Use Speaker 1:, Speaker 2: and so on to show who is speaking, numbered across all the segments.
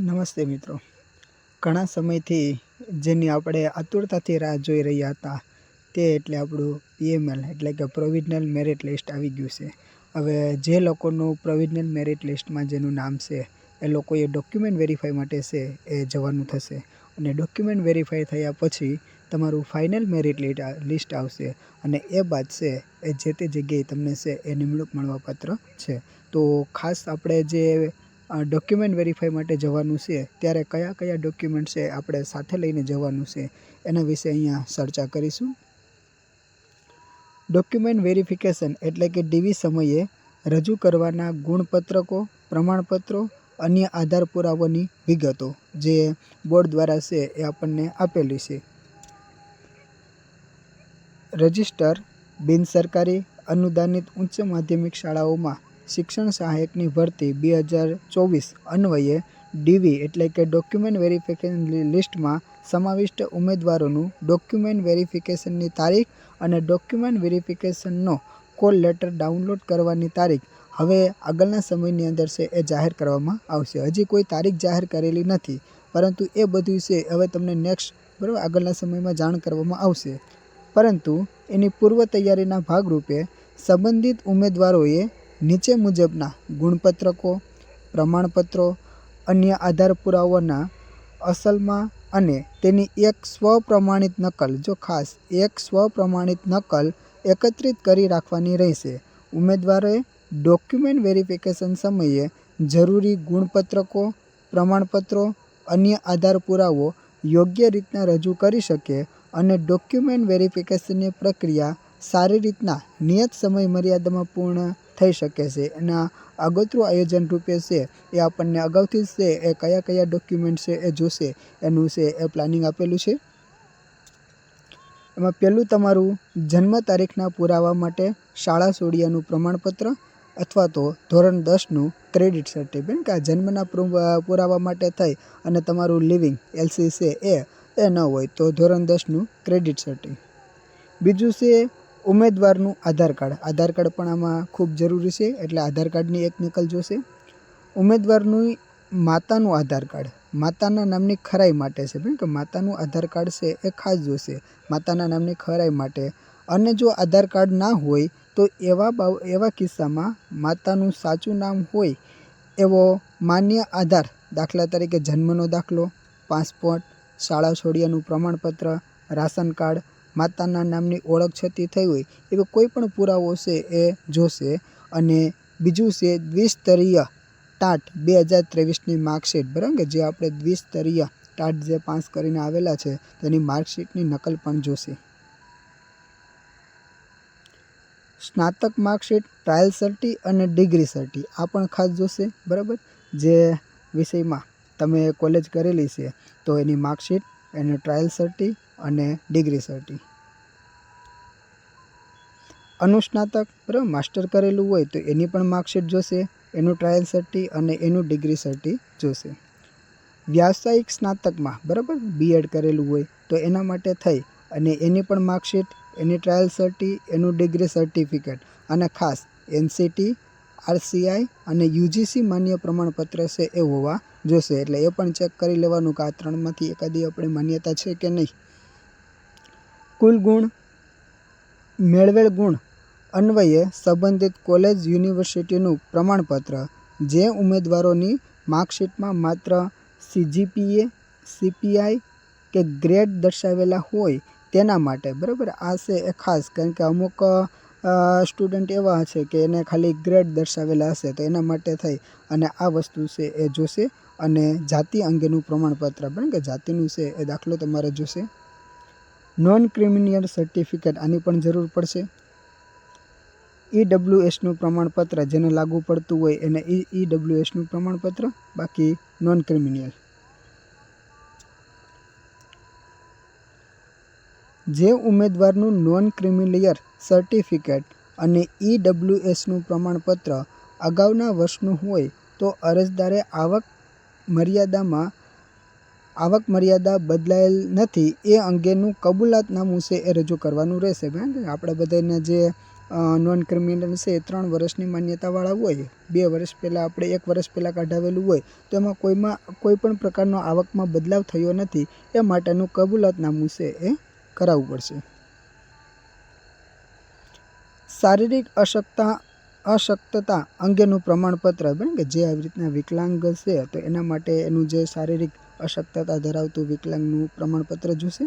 Speaker 1: નમસ્તે મિત્રો, ઘણા સમયથી જેની આપણે આતુરતાથી રાહ જોઈ રહ્યા હતા તે એટલે આપણું PML એટલે કે પ્રોવિઝનલ મેરિટ લિસ્ટ આવી ગયું છે. હવે જે લોકોનું પ્રોવિઝનલ મેરિટ લિસ્ટમાં જેનું નામ છે એ લોકોએ ડોક્યુમેન્ટ વેરીફાઈ માટે છે એ જવાનું થશે અને ડોક્યુમેન્ટ વેરીફાઈ થયા પછી તમારું ફાઇનલ મેરિટ લિસ્ટ આવશે અને એ બાદ છે એ જે તે જગ્યાએ તમને છે એ નિમણૂક મળવાપાત્ર છે. તો ખાસ આપણે જે ડોક્યુમેન્ટ વેરીફાઈ માટે જવાનું છે ત્યારે કયા કયા ડોક્યુમેન્ટ છે આપણે સાથે લઈને જવાનું છે એના વિશે અહીંયા ચર્ચા કરીશું. ડોક્યુમેન્ટ વેરિફિકેશન એટલે કે DV સમયે રજૂ કરવાના ગુણપત્રકો, પ્રમાણપત્રો, અન્ય આધાર પુરાવાની વિગતો જે બોર્ડ દ્વારા છે એ આપણને આપેલી છે. રજિસ્ટર બિનસરકારી અનુદાનિત ઉચ્ચ માધ્યમિક શાળાઓમાં શિક્ષણ સહાયકની ભરતી 2024 અન્વયે DV એટલે કે ડોક્યુમેન્ટ વેરિફિકેશન લિસ્ટમાં સમાવિષ્ટ ઉમેદવારોનું ડોક્યુમેન્ટ વેરિફિકેશનની તારીખ અને ડોક્યુમેન્ટ વેરિફિકેશનનો કોલ લેટર ડાઉનલોડ કરવાની તારીખ હવે આગળના સમયની અંદર છે એ જાહેર કરવામાં આવશે. હજી કોઈ તારીખ જાહેર કરેલી નથી, પરંતુ એ બધું છે હવે તમને નેક્સ્ટ બરાબર આગળના સમયમાં જાણ કરવામાં આવશે. પરંતુ એની પૂર્વ તૈયારીના ભાગરૂપે સંબંધિત ઉમેદવારોએ નીચે મુજબના ગુણપત્રકો, પ્રમાણપત્રો, અન્ય આધાર પુરાવાના અસલમાં અને તેની એક સ્વપ્રમાણિત નકલ એક સ્વપ્રમાણિત નકલ એકત્રિત કરી રાખવાની રહેશે. ઉમેદવારોએ ડોક્યુમેન્ટ વેરિફિકેશન સમયે જરૂરી ગુણપત્રકો, પ્રમાણપત્રો, અન્ય આધાર પુરાવો યોગ્ય રીતના રજૂ કરી શકે અને ડોક્યુમેન્ટ વેરિફિકેશનની પ્રક્રિયા સારી રીતના નિયત સમય મર્યાદામાં પૂર્ણ થઈ શકે છે. એના આગોતરું આયોજન રૂપે છે એ આપણને અગાઉથી છે એ કયા કયા ડોક્યુમેન્ટ છે એ જોશે એનું છે એ પ્લાનિંગ આપેલું છે. એમાં પહેલું તમારું જન્મ તારીખના પુરાવા માટે શાળા સોડિયાનું પ્રમાણપત્ર અથવા તો ધોરણ 10નું ક્રેડિટ સર્ટિફિકેટ કે આ જન્મના પુરાવા માટે થઈ અને તમારું લિવિંગ LC છે એ ન હોય તો ધોરણ 10નું ક્રેડિટ સર્ટિફિકેટ. બીજું છે ઉમેદવારનું આધાર કાર્ડ પણ આમાં ખૂબ જરૂરી છે એટલે આધાર કાર્ડની એક નકલ જોશે. ઉમેદવારનું માતાનું આધાર કાર્ડ માતાના નામની ખરાઈ માટે છે કે માતાનું આધાર કાર્ડ છે એ ખાસ જોશે માતાના નામની ખરાઈ માટે. અને જો આધાર કાર્ડ ના હોય તો એવા કિસ્સામાં માતાનું સાચું નામ હોય એવો માન્ય આધાર, દાખલા તરીકે જન્મનો દાખલો, પાસપોર્ટ, શાળા છોડ્યાનું પ્રમાણપત્ર, રાશન કાર્ડ, માતાના નામની ઓળખ છતી થઈ હોય એવો કોઈ પણ પુરાવો છે એ જોશે. અને બીજું છે દ્વિસ્તરીય ટાટ 2023ની માર્કશીટ, બરાબર કે જે આપણે દ્વિસ્તરીય ટાટ જે પાસ કરીને આવેલા છે તેની માર્કશીટની નકલ પણ જોશે. સ્નાતક માર્કશીટ, ટ્રાયલ સર્ટી અને ડિગ્રી સર્ટી આ પણ ખાસ જોશે. બરાબર, જે વિષયમાં તમે કોલેજ કરેલી છે તો એની માર્કશીટ, એનું ટ્રાયલ સર્ટી અને ડિગ્રી સર્ટી. અનુસ્નાતક બરાબર માસ્ટર કરેલું હોય તો એની પણ માર્કશીટ જોશે, એનું ટ્રાયલ સર્ટી અને એનું ડિગ્રી સર્ટી જોશે. વ્યાવસાયિક સ્નાતકમાં બરાબર B.Ed કરેલું હોય તો એના માટે થઈ અને એની પણ માર્કશીટ, એની ટ્રાયલ સર્ટી, એનું ડિગ્રી સર્ટિફિકેટ અને ખાસ NCT, RCI અને UGC માન્ય પ્રમાણપત્ર છે એ હોવા જોશે. એટલે એ પણ ચેક કરી લેવાનું કે આ ત્રણમાંથી એકાદી આપણી માન્યતા છે કે નહીં. કુલ ગુણ, મેળવેલ ગુણ અન્વયે સંબંધિત કોલેજ યુનિવર્સિટીનું પ્રમાણપત્ર. જે ઉમેદવારોની માર્કશીટમાં માત્ર CGPA, CPI કે ગ્રેડ દર્શાવેલા હોય તેના માટે બરાબર આ છે એ ખાસ, કારણ કે અમુક સ્ટુડન્ટ એવા હશે કે એને ખાલી ગ્રેડ દર્શાવેલા હશે તો એના માટે થઈ અને આ વસ્તુ છે એ જોશે. અને જાતિ અંગેનું પ્રમાણપત્ર બરાબર કે જાતિનું છે એ દાખલો તમારે જોશે. નોન ક્રિમિનલ સર્ટિફિકેટ આની પણ જરૂર પડશે. EWSનું પ્રમાણપત્ર જેને લાગુ પડતું હોય એને EWSનું પ્રમાણપત્ર, બાકી નોન ક્રિમિનલ. જે ઉમેદવારનું નોન ક્રિમિલિયર સર્ટિફિકેટ અને EWSનું પ્રમાણપત્ર અગાઉના વર્ષનું હોય તો અરજદારે આવક મર્યાદા બદલાયેલ નથી એ અંગેનું કબૂલાતનામું છે એ રજૂ કરવાનું રહેશે. આપણે બધાને જે નોન ક્રિમિનલ છે એ 3 વર્ષની માન્યતાવાળા હોય, 2 વર્ષ પહેલાં આપણે 1 વર્ષ પહેલાં કાઢાવેલું હોય તો એમાં કોઈ પણ પ્રકારનો આવકમાં બદલાવ થયો નથી એ માટેનું કબૂલાતનામું છે એ કરાવવું પડશે. શારીરિક અશક્તતા અંગેનું પ્રમાણપત્ર, કે જે આવી રીતના વિકલાંગ છે તો એના માટે એનું જે શારીરિક અશક્તતા ધરાવતું વિકલાંગનું પ્રમાણપત્ર જોશે.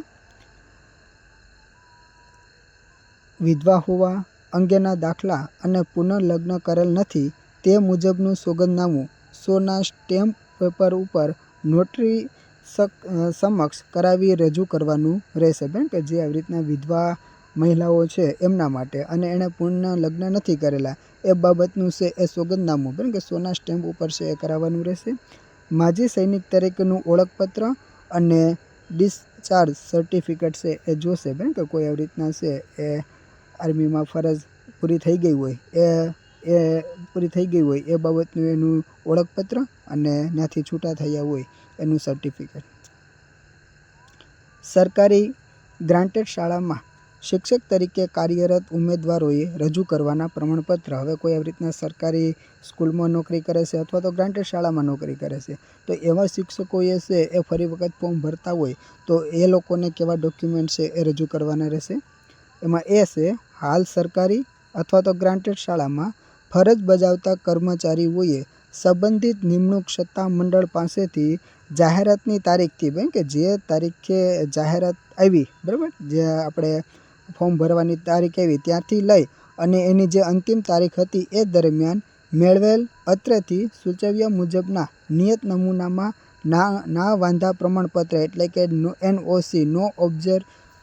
Speaker 1: વિધવા હોવા અંગેના દાખલા અને પુનઃલગ્ન કરેલ નથી તે મુજબનું સોગંદનામું 100ના સ્ટેમ્પ પેપર ઉપર નોટરી સમક્ષ કરાવી રજૂ કરવાનું રહેશે. કે જે આવી રીતના વિધવા મહિલાઓ છે એમના માટે અને એણે પુનઃલગ્ન નથી કરેલા એ બાબતનું છે એ સોગંદનામું કે 100ના સ્ટેમ્પ ઉપર છે એ કરાવવાનું રહેશે. માજી સૈનિક તરીકેનું ઓળખપત્ર અને ડિસ્ચાર્જ સર્ટિફિકેટ છે એ જોશે. કે કોઈ આવી રીતના છે એ આર્મીમાં ફરજ પૂરી થઈ ગઈ હોય એ બાબતનું એનું ઓળખપત્ર અને ત્યાંથી છૂટા થયા હોય એનું સર્ટિફિકેટ. સરકારી ગ્રાન્ટેડ શાળામાં શિક્ષક તરીકે કાર્યરત ઉમેદવારોએ રજૂ કરવાના પ્રમાણપત્ર. હવે કોઈ આવી રીતના સરકારી સ્કૂલમાં નોકરી કરે છે અથવા તો ગ્રાન્ટેડ શાળામાં નોકરી કરે છે તો એવા શિક્ષકોએ છે એ ફરી વખત ફોર્મ ભરતા હોય તો એ લોકોને કેવા ડોક્યુમેન્ટ છે એ રજૂ કરવાના રહેશે. એમાં એ છે હાલ સરકારી અથવા તો ગ્રાન્ટેડ શાળામાં ફરજ બજાવતા કર્મચારીઓએ સંબંધિત નિમણૂક સત્તા મંડળ પાસેથી જાહેરાતની તારીખથી, કે જે તારીખે જાહેરાત આવી, બરાબર, જે આપણે ફોર્મ ભરવાની તારીખ આવી ત્યારથી લઈ અને એની જે અંતિમ તારીખ હતી એ દરમિયાન મેળવેલ અત્રેથી સૂચવ્યા મુજબના નિયત નમૂનામાં ના વાંધા પ્રમાણપત્ર એટલે કે NOC નો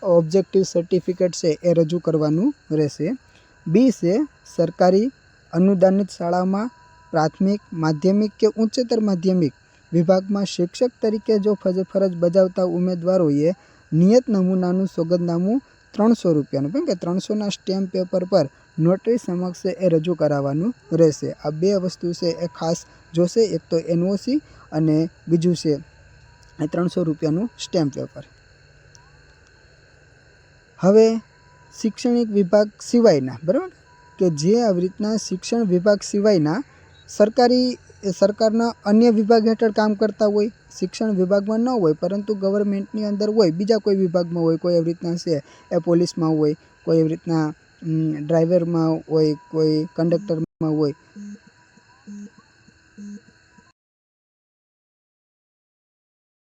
Speaker 1: ઓબ્જેક્ટિવ સર્ટિફિકેટ છે એ રજૂ કરવાનું રહેશે. બી છે સરકારી અનુદાનિત શાળામાં પ્રાથમિક, માધ્યમિક કે ઉચ્ચતર માધ્યમિક વિભાગમાં શિક્ષક તરીકે જો ફરજ બજાવતા ઉમેદવારોએ નિયત નમૂનાનું સોગંદનામું 300 રૂપિયાનું, કે 300ના સ્ટેમ્પ પેપર પર નોટરી સમક્ષ એ રજૂ કરાવવાનું રહેશે. આ 2 વસ્તુ છે એ ખાસ જોશે, એક તો NOC અને બીજું છે 300 રૂપિયાનું સ્ટેમ્પ પેપર. હવે શૈક્ષણિક વિભાગ સિવાયના, બરાબર, કે જે આવી રીતના શિક્ષણ વિભાગ સિવાયના સરકારના અન્ય વિભાગ હેઠળ કામ કરતા હોય, શિક્ષણ વિભાગમાં ન હોય પરંતુ ગવર્મેન્ટની અંદર હોય, બીજા કોઈ વિભાગમાં હોય, કોઈ એવી રીતના છે એ પોલીસમાં હોય, કોઈ એવી રીતના ડ્રાઈવરમાં હોય, કોઈ કંડક્ટરમાં હોય,